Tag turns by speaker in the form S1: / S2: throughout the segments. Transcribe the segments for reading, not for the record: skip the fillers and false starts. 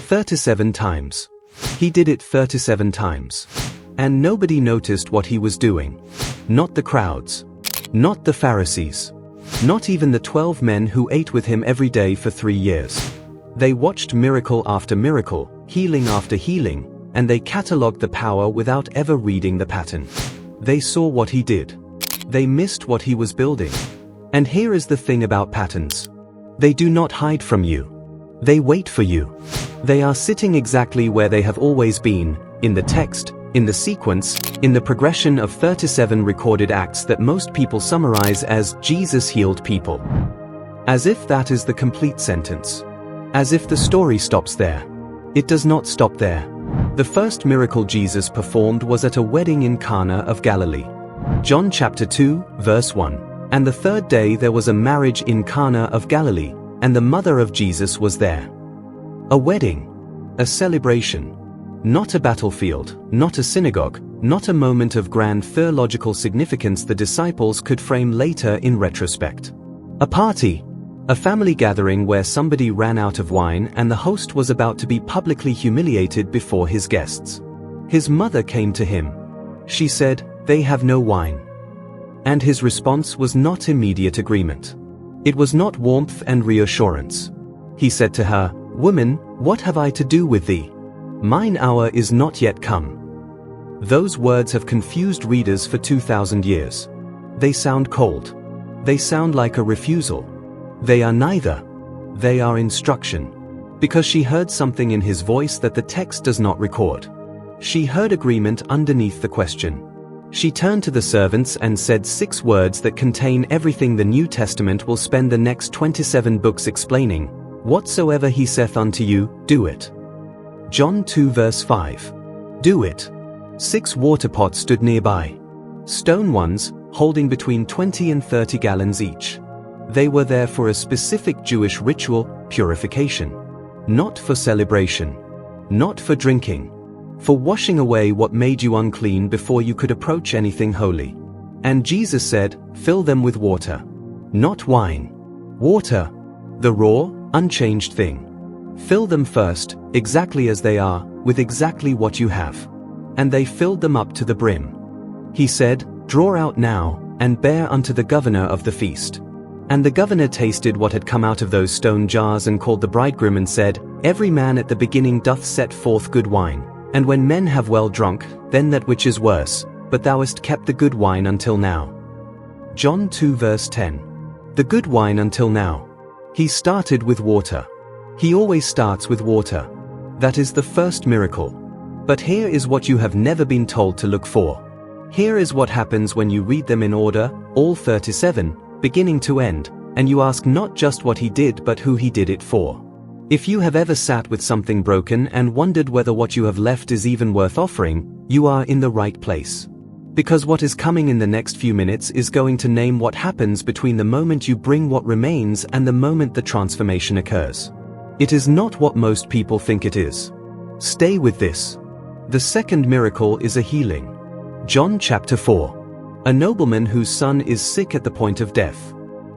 S1: 37 times. He did it 37 times. And nobody noticed what he was doing. Not the crowds. Not the Pharisees. Not even the 12 men who ate with him every day for 3 years. They watched miracle after miracle, healing after healing, and they catalogued the power without ever reading the pattern. They saw what he did. They missed what he was building. And here is the thing about patterns. They do not hide from you. They wait for you. They are sitting exactly where they have always been, in the text, in the sequence, in the progression of 37 recorded acts that most people summarize as Jesus healed people. As if that is the complete sentence. As if the story stops there. It does not stop there. The first miracle Jesus performed was at a wedding in Cana of Galilee. John chapter 2, verse 1. And the third day there was a marriage in Cana of Galilee, and the mother of Jesus was there. A wedding. A celebration. Not a battlefield, not a synagogue, not a moment of grand theological significance the disciples could frame later in retrospect. A party. A family gathering where somebody ran out of wine and the host was about to be publicly humiliated before his guests. His mother came to him. She said, "They have no wine." And his response was not immediate agreement. It was not warmth and reassurance. He said to her, "Woman, what have I to do with thee? Mine hour is not yet come." Those words have confused readers for 2,000 years. They sound cold. They sound like a refusal. They are neither. They are instruction. Because she heard something in his voice that the text does not record. She heard agreement underneath the question. She turned to the servants and said 6 words that contain everything the New Testament will spend the next 27 books explaining. Whatsoever he saith unto you, do it. John 2 verse 5. Do it. 6 water pots stood nearby. Stone ones, holding between 20 and 30 gallons each. They were there for a specific Jewish ritual, purification. Not for celebration. Not for drinking. For washing away what made you unclean before you could approach anything holy. And Jesus said, fill them with water. Not wine. Water. The raw, unchanged thing. Fill them first, exactly as they are, with exactly what you have. And they filled them up to the brim. He said, draw out now, and bear unto the governor of the feast. And the governor tasted what had come out of those stone jars and called the bridegroom and said, every man at the beginning doth set forth good wine. And when men have well drunk, then that which is worse, but thou hast kept the good wine until now. John 2 verse 10. The good wine until now. He started with water. He always starts with water. That is the first miracle. But here is what you have never been told to look for. Here is what happens when you read them in order, all 37, beginning to end, and you ask not just what he did but who he did it for. If you have ever sat with something broken and wondered whether what you have left is even worth offering, you are in the right place. Because what is coming in the next few minutes is going to name what happens between the moment you bring what remains and the moment the transformation occurs. It is not what most people think it is. Stay with this. The second miracle is a healing. John chapter 4. A nobleman whose son is sick at the point of death.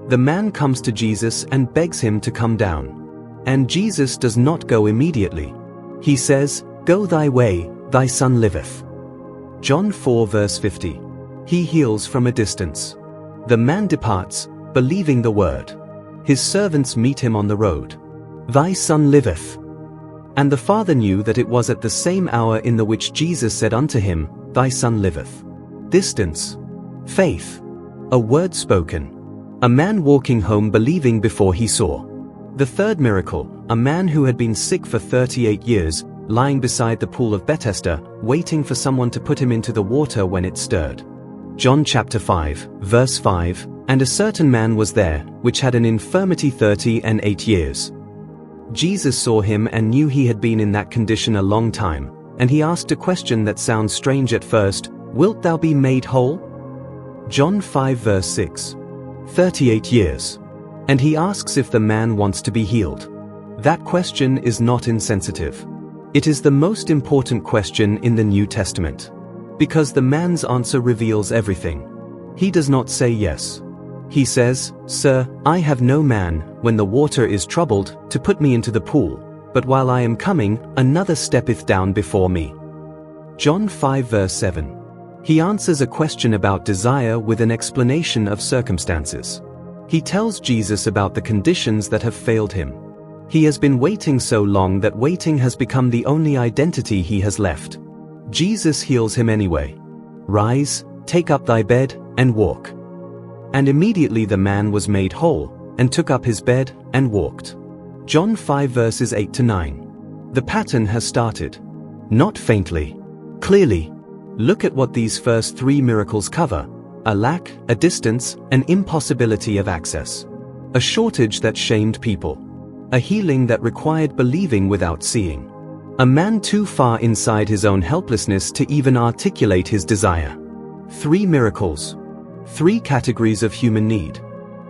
S1: The man comes to Jesus and begs him to come down. And Jesus does not go immediately. He says, go thy way, thy son liveth. John 4 verse 50. He heals from a distance. The man departs, believing the word. His servants meet him on the road. Thy son liveth. And the father knew that it was at the same hour in the which Jesus said unto him, thy son liveth. Distance. Faith. A word spoken. A man walking home believing before he saw. The third miracle, a man who had been sick for 38 years, lying beside the pool of Bethesda, waiting for someone to put him into the water when it stirred. John chapter 5, verse 5, and a certain man was there, which had an infirmity 38 years. Jesus saw him and knew he had been in that condition a long time, and he asked a question that sounds strange at first, wilt thou be made whole? John 5 verse 6. 38 years. And he asks if the man wants to be healed. That question is not insensitive. It is the most important question in the New Testament. Because the man's answer reveals everything. He does not say yes. He says, Sir, I have no man, when the water is troubled, to put me into the pool, But while I am coming, another steppeth down before me. John 5 verse 7. He answers a question about desire with an explanation of circumstances. He tells Jesus about the conditions that have failed him. He has been waiting so long that waiting has become the only identity he has left. Jesus heals him anyway. Rise, take up thy bed, and walk. And immediately the man was made whole, and took up his bed, and walked. John 5 verses 8 to 9. The pattern has started. Not faintly. Clearly. Look at what these first three miracles cover: a lack, a distance, an impossibility of access. A shortage that shamed people. A healing that required believing without seeing. A man too far inside his own helplessness to even articulate his desire. 3 miracles. 3 categories of human need.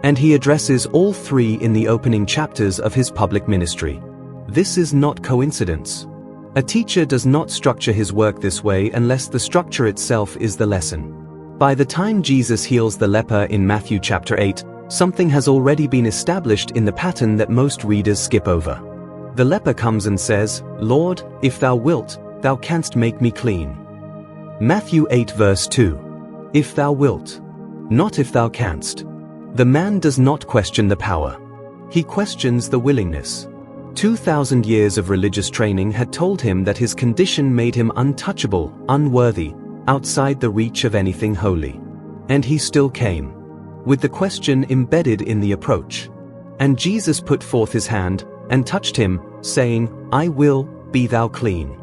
S1: And he addresses all 3 in the opening chapters of his public ministry. This is not coincidence. A teacher does not structure his work this way unless the structure itself is the lesson. By the time Jesus heals the leper in Matthew chapter 8, something has already been established in the pattern that most readers skip over. The leper comes and says, "Lord, if thou wilt, thou canst make me clean." Matthew 8 verse 2. If thou wilt. Not if thou canst. The man does not question the power. He questions the willingness. 2,000 years of religious training had told him that his condition made him untouchable, unworthy, outside the reach of anything holy. And he still came, with the question embedded in the approach. And Jesus put forth his hand, and touched him, saying, "I will, be thou clean."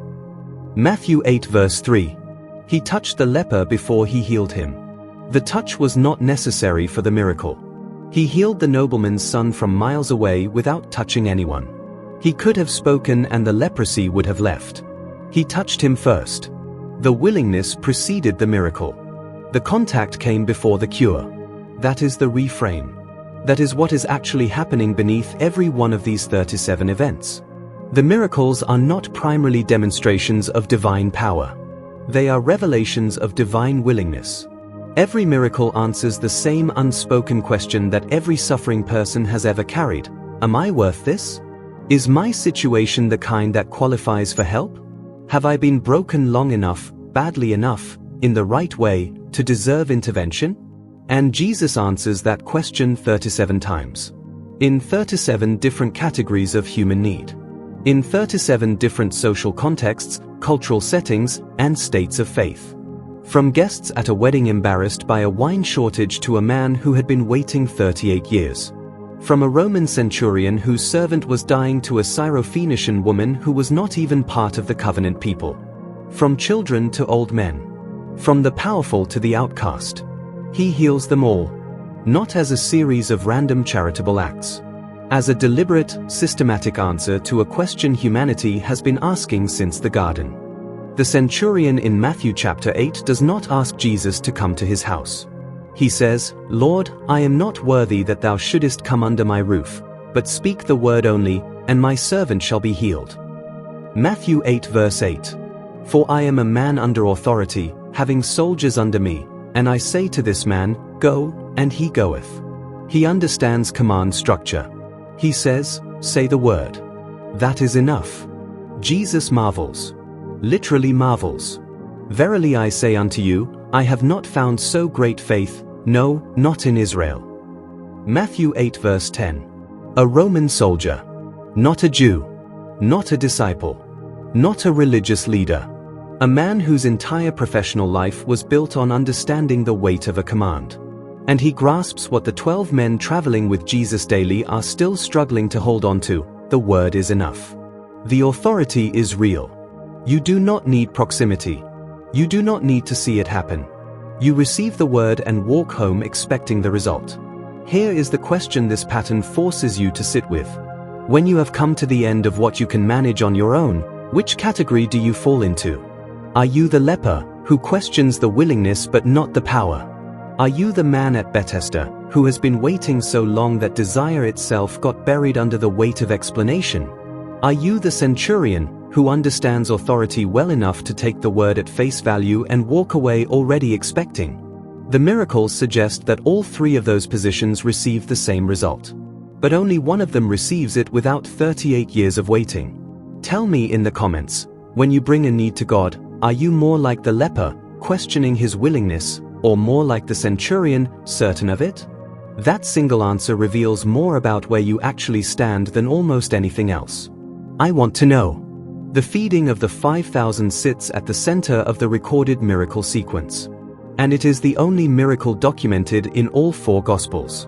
S1: Matthew 8 verse 3. He touched the leper before he healed him. The touch was not necessary for the miracle. He healed the nobleman's son from miles away without touching anyone. He could have spoken and the leprosy would have left. He touched him first. The willingness preceded the miracle. The contact came before the cure. That is the reframe. That is what is actually happening beneath every one of these 37 events. The miracles are not primarily demonstrations of divine power. They are revelations of divine willingness. Every miracle answers the same unspoken question that every suffering person has ever carried. Am I worth this? Is my situation the kind that qualifies for help? Have I been broken long enough, badly enough, in the right way, to deserve intervention? And Jesus answers that question 37 times. In 37 different categories of human need. In 37 different social contexts, cultural settings, and states of faith. From guests at a wedding embarrassed by a wine shortage to a man who had been waiting 38 years. From a Roman centurion whose servant was dying to a Syrophoenician woman who was not even part of the covenant people. From children to old men. From the powerful to the outcast. He heals them all. Not as a series of random charitable acts. As a deliberate, systematic answer to a question humanity has been asking since the garden. The centurion in Matthew chapter 8 does not ask Jesus to come to his house. He says, "Lord, I am not worthy that thou shouldest come under my roof, but speak the word only, and my servant shall be healed." Matthew 8 verse 8. For I am a man under authority, having soldiers under me, and I say to this man, Go, and he goeth. He understands command structure. He says, say the word. That is enough. Jesus marvels. Literally marvels. Verily I say unto you, I have not found so great faith, no, not in Israel. Matthew 8 verse 10. A Roman soldier. Not a Jew. Not a disciple. Not a religious leader. A man whose entire professional life was built on understanding the weight of a command. And he grasps what the 12 men traveling with Jesus daily are still struggling to hold on to. The word is enough. The authority is real. You do not need proximity. You do not need to see it happen. You receive the word and walk home expecting the result. Here is the question this pattern forces you to sit with. When you have come to the end of what you can manage on your own, which category do you fall into? Are you the leper, who questions the willingness but not the power? Are you the man at Bethesda, who has been waiting so long that desire itself got buried under the weight of explanation? Are you the centurion, who understands authority well enough to take the word at face value and walk away already expecting? The miracles suggest that all three of those positions receive the same result. But only one of them receives it without 38 years of waiting. Tell me in the comments, when you bring a need to God, are you more like the leper, questioning his willingness, or more like the centurion, certain of it? That single answer reveals more about where you actually stand than almost anything else. I want to know. The feeding of the 5,000 sits at the center of the recorded miracle sequence. And it is the only miracle documented in all 4 Gospels.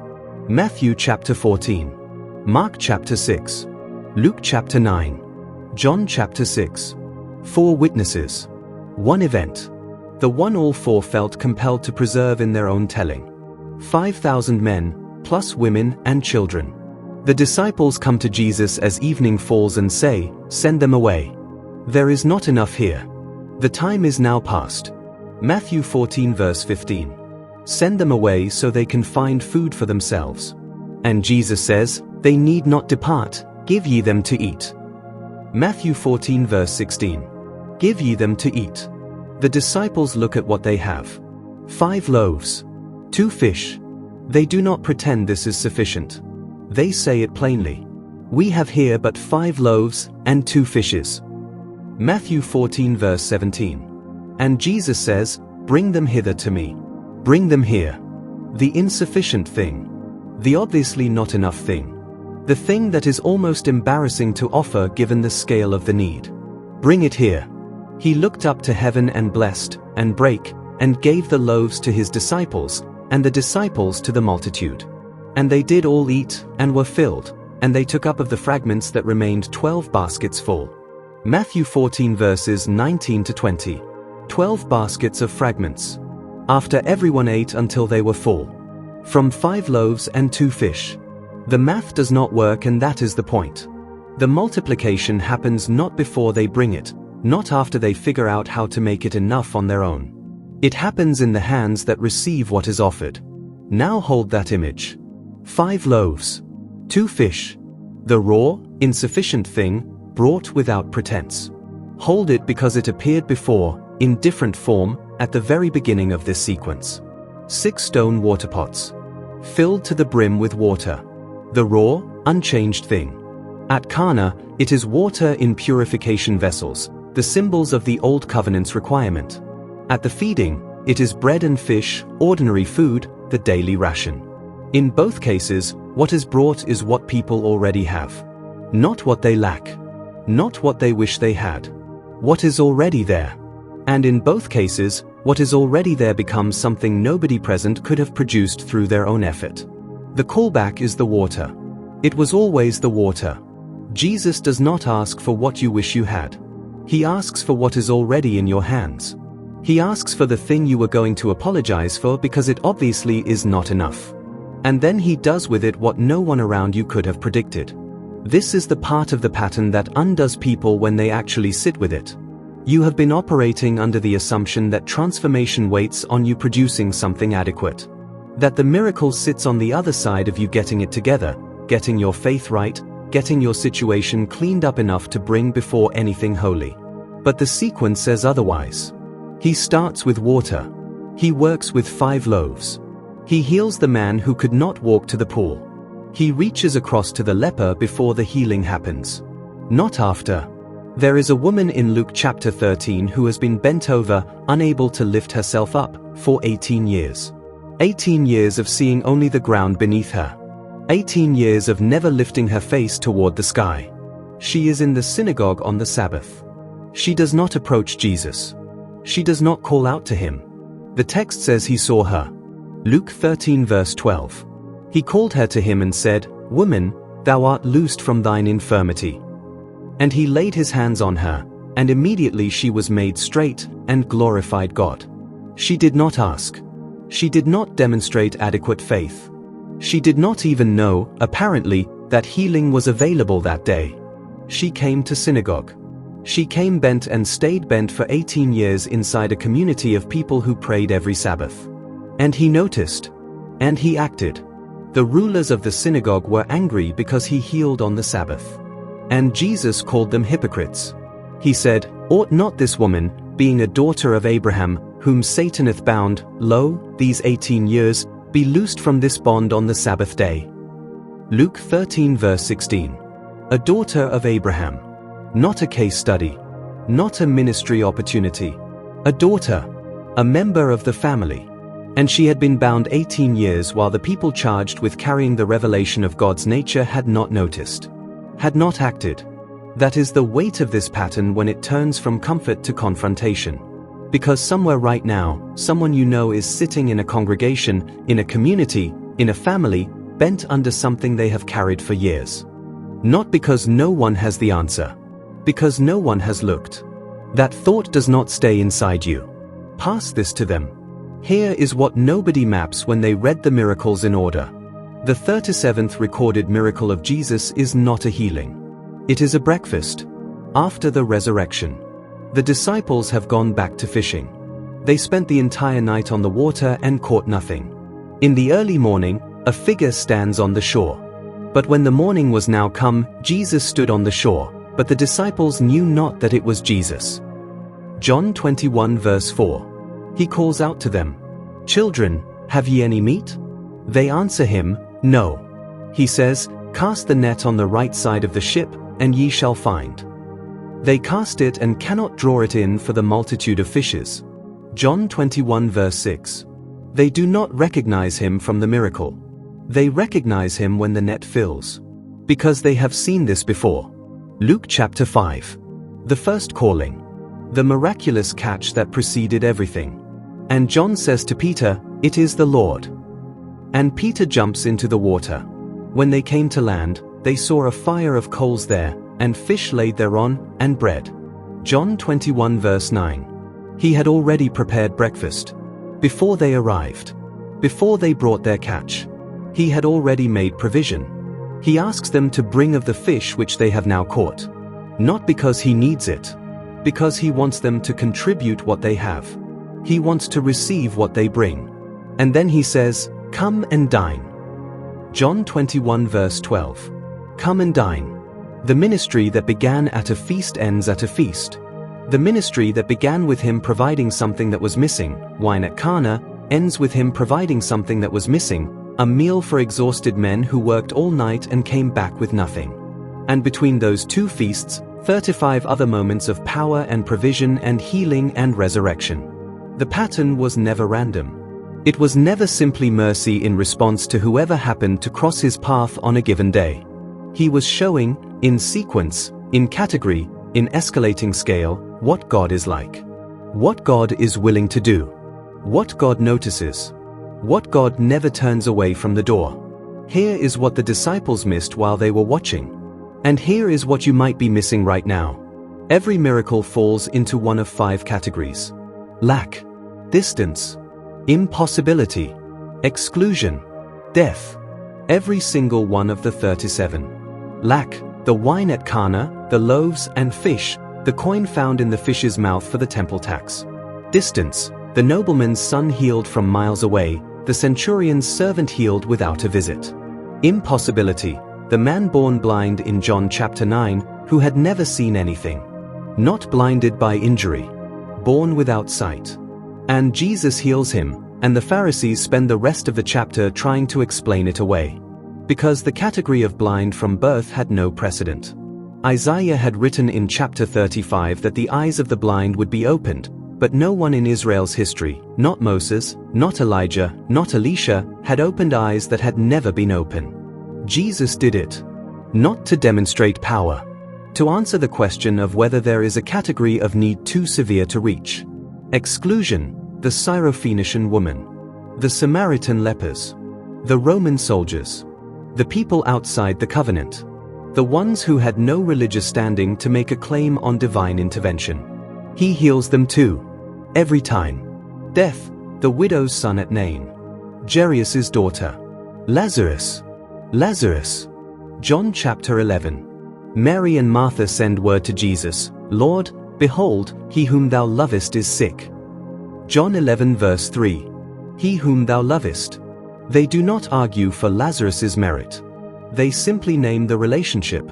S1: Matthew chapter 14. Mark chapter 6. Luke chapter 9. John chapter 6. 4 witnesses. 1 event. The one all 4 felt compelled to preserve in their own telling. 5,000 men, plus women and children. The disciples come to Jesus as evening falls and say, "Send them away. There is not enough here. The time is now past." Matthew 14 verse 15. Send them away so they can find food for themselves. And Jesus says, "They need not depart, give ye them to eat." Matthew 14 verse 16. Give ye them to eat. The disciples look at what they have. 5 loaves. 2 fish. They do not pretend this is sufficient. They say it plainly. We have here but 5 loaves and 2 fishes. Matthew 14 verse 17. And Jesus says, "Bring them hither to me." Bring them here. The insufficient thing. The obviously not enough thing. The thing that is almost embarrassing to offer given the scale of the need. Bring it here. He looked up to heaven and blessed, and brake, and gave the loaves to his disciples, and the disciples to the multitude. And they did all eat, and were filled, and they took up of the fragments that remained 12 baskets full. Matthew 14 verses 19 to 20. 12 baskets of fragments. After everyone ate until they were full. From 5 loaves and 2 fish. The math does not work, and that is the point. The multiplication happens not before they bring it, not after they figure out how to make it enough on their own. It happens in the hands that receive what is offered. Now hold that image. 5 loaves. 2 fish. The raw, insufficient thing, brought without pretense. Hold it because it appeared before, in different form, at the very beginning of this sequence. 6 stone water pots. Filled to the brim with water. The raw, unchanged thing. At Cana, it is water in purification vessels, the symbols of the Old Covenant's requirement. At the feeding, it is bread and fish, ordinary food, the daily ration. In both cases, what is brought is what people already have. Not what they lack. Not what they wish they had. What is already there. And in both cases, what is already there becomes something nobody present could have produced through their own effort. The callback is the water. It was always the water. Jesus does not ask for what you wish you had. He asks for what is already in your hands. He asks for the thing you were going to apologize for because it obviously is not enough. And then he does with it what no one around you could have predicted. This is the part of the pattern that undoes people when they actually sit with it. You have been operating under the assumption that transformation waits on you producing something adequate. That the miracle sits on the other side of you getting it together, getting your faith right, getting your situation cleaned up enough to bring before anything holy. But the sequence says otherwise. He starts with water. He works with 5 loaves. He heals the man who could not walk to the pool. He reaches across to the leper before the healing happens. Not after. There is a woman in Luke chapter 13 who has been bent over, unable to lift herself up, for 18 years. 18 years of seeing only the ground beneath her. 18 years of never lifting her face toward the sky. She is in the synagogue on the Sabbath. She does not approach Jesus. She does not call out to him. The text says he saw her. Luke 13 verse 12. He called her to him and said, "Woman, thou art loosed from thine infirmity." And he laid his hands on her, and immediately she was made straight, and glorified God. She did not ask. She did not demonstrate adequate faith. She did not even know, apparently, that healing was available that day. She came to synagogue. She came bent and stayed bent for 18 years inside a community of people who prayed every Sabbath. And he noticed. And he acted. The rulers of the synagogue were angry because he healed on the Sabbath. And Jesus called them hypocrites. He said, "Ought not this woman, being a daughter of Abraham, whom Satan hath bound, lo, these 18 years, be loosed from this bond on the Sabbath day?" Luke 13 verse 16. A daughter of Abraham. Not a case study. Not a ministry opportunity. A daughter. A member of the family. And she had been bound 18 years while the people charged with carrying the revelation of God's nature had not noticed. Had not acted. That is the weight of this pattern when it turns from comfort to confrontation. Because somewhere right now, someone you know is sitting in a congregation, in a community, in a family, bent under something they have carried for years. Not because no one has the answer. Because no one has looked. That thought does not stay inside you. Pass this to them. Here is what nobody maps when they read the miracles in order. The 37th recorded miracle of Jesus is not a healing. It is a breakfast. After the resurrection. The disciples have gone back to fishing. They spent the entire night on the water and caught nothing. In the early morning, a figure stands on the shore. But when the morning was now come, Jesus stood on the shore, but the disciples knew not that it was Jesus. John 21 verse 4. He calls out to them, "Children, have ye any meat?" They answer him, "No." He says, "Cast the net on the right side of the ship, and ye shall find." They cast it and cannot draw it in for the multitude of fishes. John 21 verse 6. They do not recognize him from the miracle. They recognize him when the net fills. Because they have seen this before. Luke chapter 5. The first calling. The miraculous catch that preceded everything. And John says to Peter, "It is the Lord." And Peter jumps into the water. When they came to land, they saw a fire of coals there, and fish laid thereon, and bread. John 21 verse 9. He had already prepared breakfast. Before they arrived. Before they brought their catch. He had already made provision. He asks them to bring of the fish which they have now caught. Not because he needs it. Because he wants them to contribute what they have. He wants to receive what they bring. And then he says, "Come and dine." John 21 verse 12. Come and dine. The ministry that began at a feast ends at a feast. The ministry that began with him providing something that was missing, wine at Cana, ends with him providing something that was missing, a meal for exhausted men who worked all night and came back with nothing. And between those two feasts, 35 other moments of power and provision and healing and resurrection. The pattern was never random. It was never simply mercy in response to whoever happened to cross his path on a given day. He was showing, in sequence, in category, in escalating scale, what God is like. What God is willing to do. What God notices. What God never turns away from the door. Here is what the disciples missed while they were watching. And here is what you might be missing right now. Every miracle falls into one of 5 categories. Lack. Distance. Impossibility. Exclusion. Death. Every single one of the 37. Lack. The wine at Cana, the loaves and fish, the coin found in the fish's mouth for the temple tax. Distance. The nobleman's son healed from miles away, the centurion's servant healed without a visit. Impossibility. The man born blind in John chapter 9, who had never seen anything. Not blinded by injury. Born without sight. And Jesus heals him, and the Pharisees spend the rest of the chapter trying to explain it away. Because the category of blind from birth had no precedent. Isaiah had written in chapter 35 that the eyes of the blind would be opened, but no one in Israel's history, not Moses, not Elijah, not Elisha, had opened eyes that had never been open. Jesus did it. Not to demonstrate power. To answer the question of whether there is a category of need too severe to reach. Exclusion. The Syrophoenician woman. The Samaritan lepers. The Roman soldiers. The people outside the covenant. The ones who had no religious standing to make a claim on divine intervention. He heals them too. Every time. Death. The widow's son at Nain. Jairus' daughter. Lazarus. Lazarus. John chapter 11. Mary and Martha send word to Jesus, "Lord, behold, he whom thou lovest is sick." John 11 verse 3. He whom thou lovest. They do not argue for Lazarus' merit. They simply name the relationship.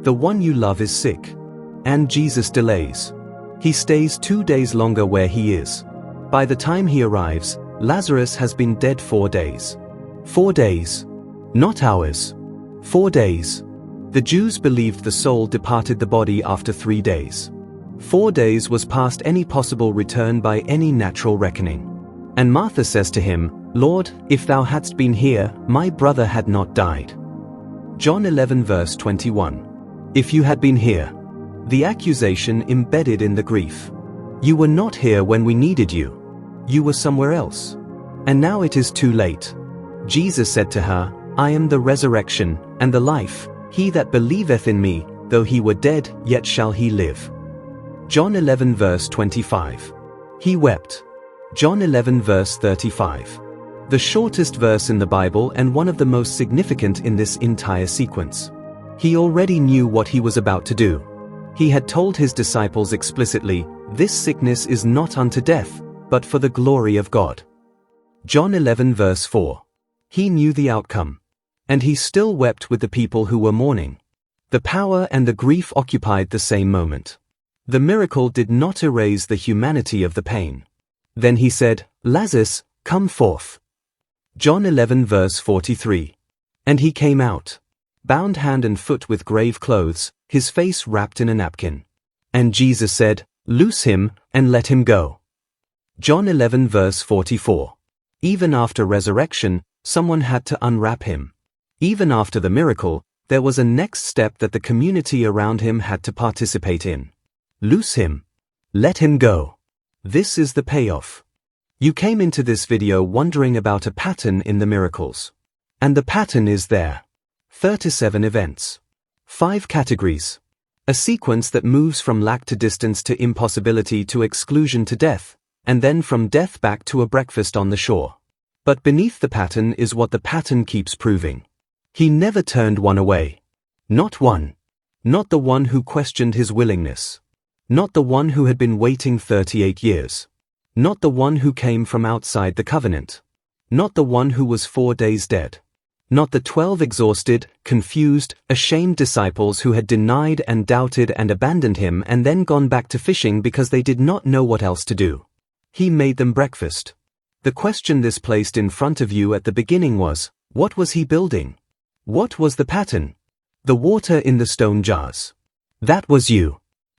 S1: The one you love is sick. And Jesus delays. He stays 2 days longer where he is. By the time he arrives, Lazarus has been dead 4 days. 4 days. Not hours. 4 days. The Jews believed the soul departed the body after 3 days. 4 days was past any possible return by any natural reckoning. And Martha says to him, "Lord, if thou hadst been here, my brother had not died." John 11 verse 21. If you had been here. The accusation embedded in the grief. You were not here when we needed you. You were somewhere else. And now it is too late. Jesus said to her, "I am the resurrection and the life. He that believeth in me, though he were dead, yet shall he live." John 11 verse 25. He wept. John 11 verse 35. The shortest verse in the Bible and one of the most significant in this entire sequence. He already knew what he was about to do. He had told his disciples explicitly, "This sickness is not unto death, but for the glory of God." John 11 verse 4. He knew the outcome. And he still wept with the people who were mourning. The power and the grief occupied the same moment. The miracle did not erase the humanity of the pain. Then he said, "Lazarus, come forth." John 11 verse 43. And he came out, bound hand and foot with grave clothes, his face wrapped in a napkin. And Jesus said, "Loose him, and let him go." John 11 verse 44. Even after resurrection, someone had to unwrap him. Even after the miracle, there was a next step that the community around him had to participate in. Loose him. Let him go. This is the payoff. You came into this video wondering about a pattern in the miracles. And the pattern is there. 37 events. 5 categories. A sequence that moves from lack to distance to impossibility to exclusion to death, and then from death back to a breakfast on the shore. But beneath the pattern is what the pattern keeps proving. He never turned one away. Not one. Not the one who questioned his willingness. Not the one who had been waiting 38 years. Not the one who came from outside the covenant. Not the one who was 4 days dead. Not the 12 exhausted, confused, ashamed disciples who had denied and doubted and abandoned him and then gone back to fishing because they did not know what else to do. He made them breakfast. The question this placed in front of you at the beginning was, what was he building? What was the pattern? The water in the stone jars. That was you.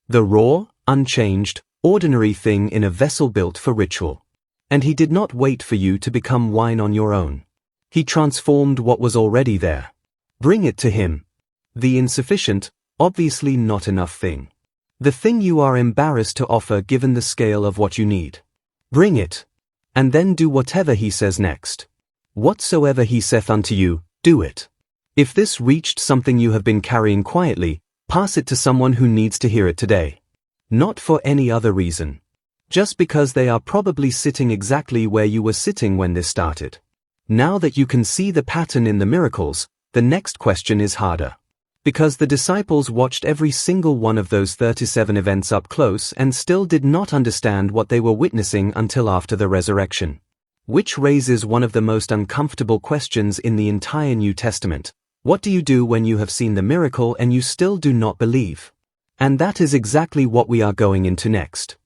S1: The raw, unchanged, ordinary thing in a vessel built for ritual. And he did not wait for you to become wine on your own. He transformed what was already there. Bring it to him. The insufficient, obviously not enough thing. The thing you are embarrassed to offer given the scale of what you need. Bring it. And then do whatever he says next. Whatsoever he saith unto you, do it. If this reached something you have been carrying quietly, pass it to someone who needs to hear it today. Not for any other reason. Just because they are probably sitting exactly where you were sitting when this started. Now that you can see the pattern in the miracles, the next question is harder. Because the disciples watched every single one of those 37 events up close and still did not understand what they were witnessing until after the resurrection. Which raises one of the most uncomfortable questions in the entire New Testament. What do you do when you have seen the miracle and you still do not believe? And that is exactly what we are going into next.